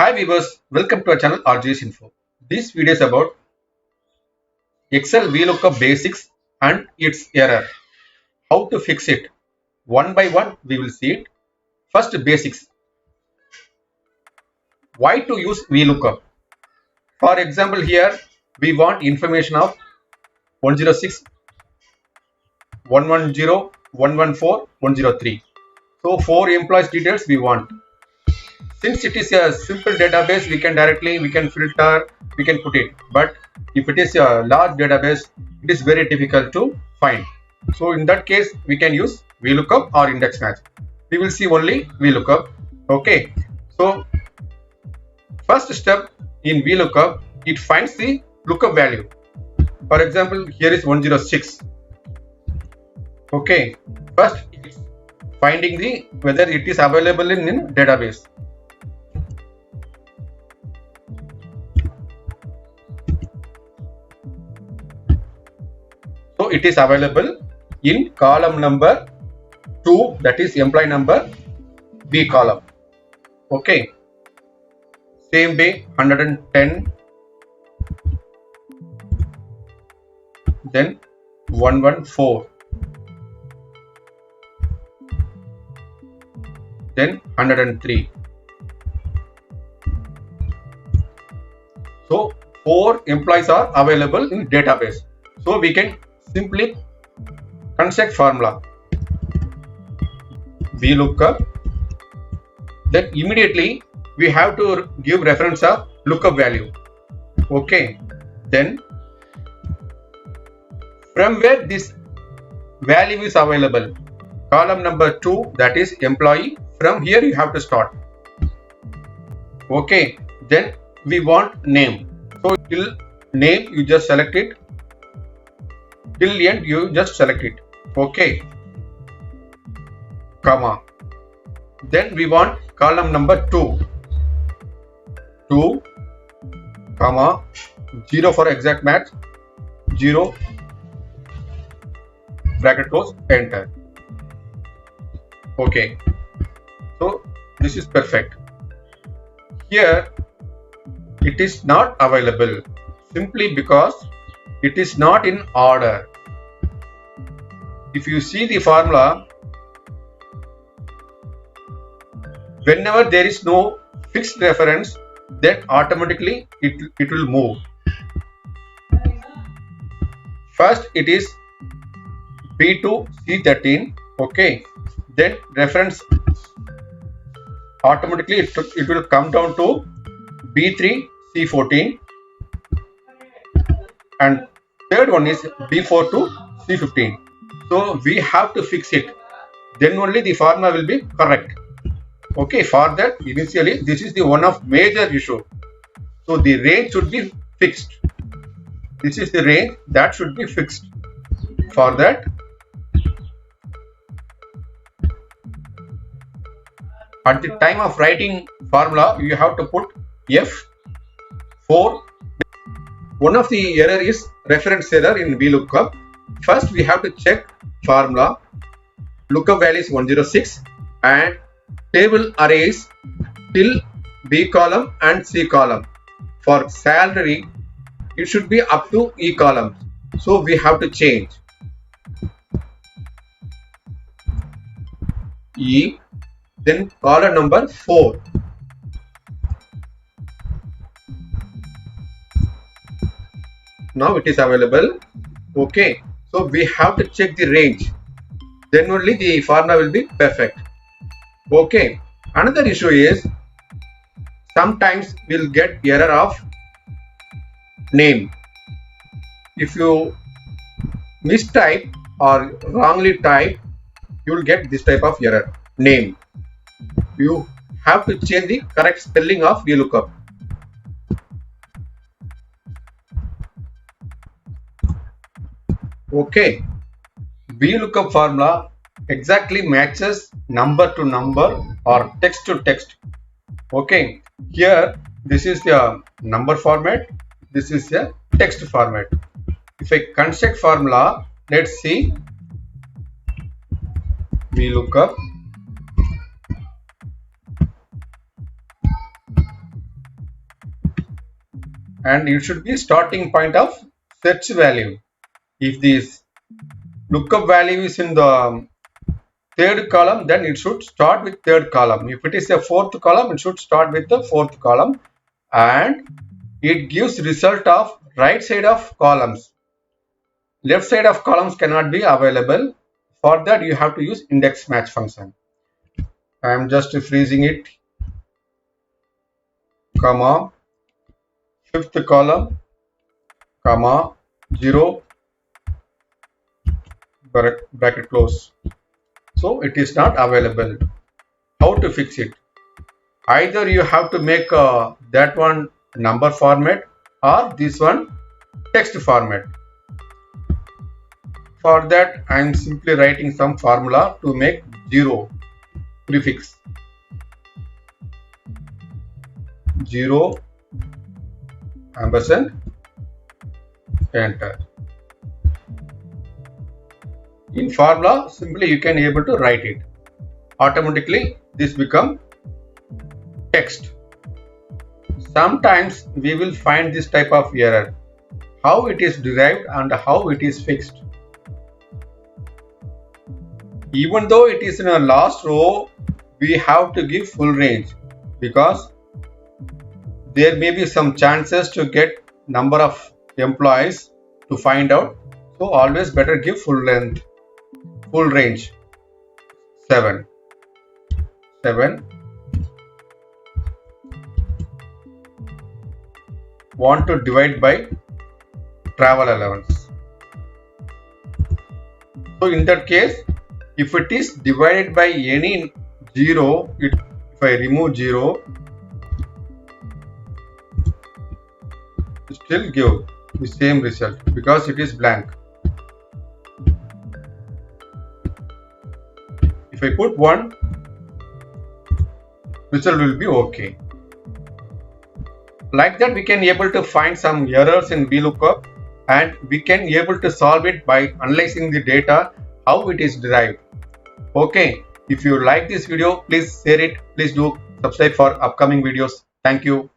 Hi viewers, welcome to our channel RGS Info. This video is about Excel VLOOKUP basics and its error. How to fix it? One by one we will see it. First, basics. Why to use VLOOKUP? For example, here we want information of 106, 110, 114, 103. So 4 employees details we want. Since it is a simple database, we can filter, we can put it. But if it is a large database, it is very difficult to find. So in that case, we can use VLOOKUP or index match. We will see only VLOOKUP. Okay. So first step in VLOOKUP, it finds the lookup value. For example, here is 106. Okay. First, it's finding the whether it is available in database. So it is available in column number 2, that is employee number, B column. Okay. Same day 110, then 114, then 103. So 4 employees are available in database. So we can simply construct formula VLOOKUP. Then immediately we have to give reference of lookup value. Okay. Then from where this value is available, column number 2, that is employee, from here you have to start. Okay. Then we want name. So till name you just select it. Till end you just select it. Okay. Comma. Then we want column number 2. 2, comma, 0 for exact match, 0, bracket close, enter. Okay. So this is perfect. Here it is not available simply because it is not in order. If you see the formula, whenever there is no fixed reference, then automatically it will move. First it is B2 C13. Okay. Then reference automatically it will come down to B3 C14, and third one is B4 to C15. So we have to fix it. Then only the formula will be correct. Okay, for that initially this is the one of major issue. So the range should be fixed. This is the range that should be fixed. For that, at the time of writing formula, you have to put F4. One of the error is reference error in VLOOKUP. First we have to check formula. Lookup value is 106 and table arrays till B column and C column. For salary, it should be up to E column. So we have to change E, then column number 4. Now it is available. Okay. So we have to check the range. Then only the formula will be perfect. Okay. Another issue is sometimes we'll get error of name. If you mistype or wrongly type, you will get this type of error. Name. You have to change the correct spelling of VLOOKUP. Okay. VLOOKUP formula exactly matches number to number or text to text. Okay. Here this is the number format. This is the text format. If I construct formula, let's see VLOOKUP and it should be starting point of search value. If this lookup value is in the third column, then it should start with third column. If it is a fourth column, it should start with the fourth column, and it gives result of right side of columns. Left side of columns cannot be available. For that, you have to use index match function. I am just freezing it, comma, fifth column, comma, 0, bracket close. So it is not available. How to fix it? Either you have to make that one number format or this one text format. For that, I am simply writing some formula to make 0 prefix. 0 ampersand enter. In formula, simply you can able to write it. Automatically this become text. Sometimes we will find this type of error, how it is derived and how it is fixed. Even though it is in a last row, we have to give full range because there may be some chances to get number of employees to find out. So always better give full length, full range. 7. Want to divide by travel allowance. So in that case, if it is divided by any 0, if I remove 0, it still give the same result because it is blank. If I put 1, result will be okay. Like that, we can able to find some errors in VLOOKUP, and we can able to solve it by analyzing the data, how it is derived. Okay, if you like this video, please share it. Please do subscribe for upcoming videos. Thank you.